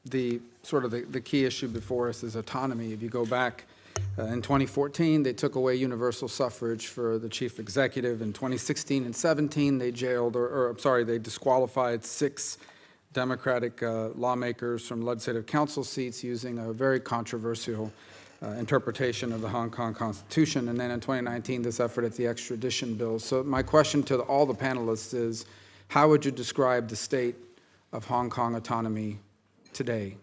the key issue before us is autonomy. If you go back in 2014, they took away universal suffrage for the chief executive. In 2016 and 17, they jailed, they disqualified 6 Democratic lawmakers from legislative council seats using a very controversial interpretation of the Hong Kong Constitution. And then in 2019, this effort at the Extradition Bill. So my question to all the panelists is, how would you describe the state of Hong Kong autonomy today?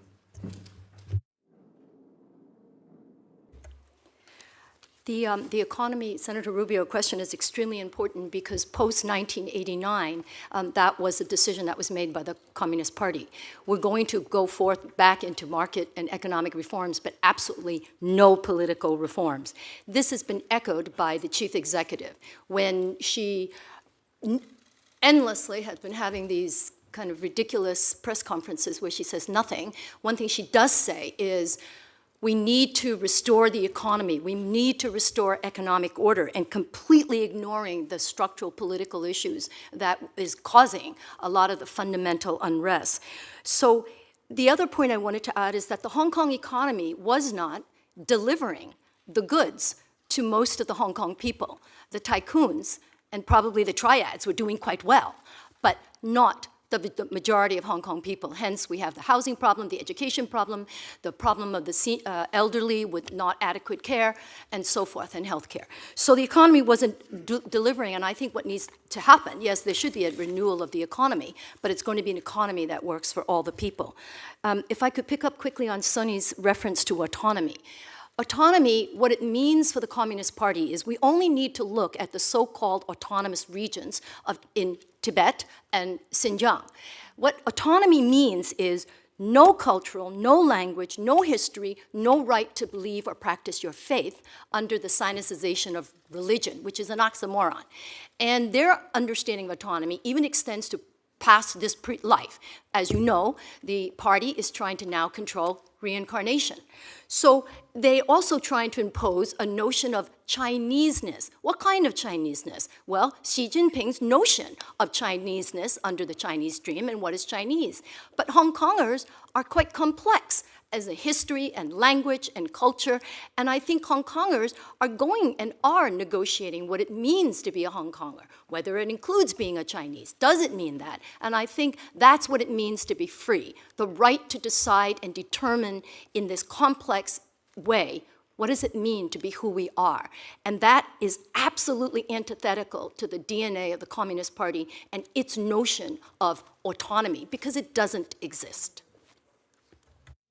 The economy, Senator Rubio, question is extremely important because post-1989, that was a decision that was made by the Communist Party. We're going to go forth back into market and economic reforms, but absolutely no political reforms. This has been echoed by the chief executive when she endlessly has been having these kind of ridiculous press conferences where she says nothing. One thing she does say is, we need to restore the economy. We need to restore economic order, and completely ignoring the structural political issues that is causing a lot of the fundamental unrest. So the other point I wanted to add is that the Hong Kong economy was not delivering the goods to most of the Hong Kong people. The tycoons and probably the triads were doing quite well, but not the majority of Hong Kong people. Hence, we have the housing problem, the education problem, the problem of the elderly with not adequate care, and so forth, and healthcare. So the economy wasn't delivering, and I think what needs to happen, yes, there should be a renewal of the economy, but it's going to be an economy that works for all the people. If I could pick up quickly on Sunny's reference to autonomy. Autonomy, what it means for the Communist Party is we only need to look at the so-called autonomous regions in Tibet and Xinjiang. What autonomy means is no cultural, no language, no history, no right to believe or practice your faith under the Sinicization of religion, which is an oxymoron. And their understanding of autonomy even extends to past this life. As you know, the party is trying to now control reincarnation. So they're also trying to impose a notion of Chineseness. What kind of Chineseness? Well, Xi Jinping's notion of Chineseness under the Chinese dream and what is Chinese. But Hong Kongers are quite complex as a history and language and culture, and I think Hong Kongers are going and are negotiating what it means to be a Hong Konger, whether it includes being a Chinese. Does it mean that? And I think that's what it means to be free, the right to decide and determine in this complex way, what does it mean to be who we are? And that is absolutely antithetical to the DNA of the Communist Party and its notion of autonomy, because it doesn't exist.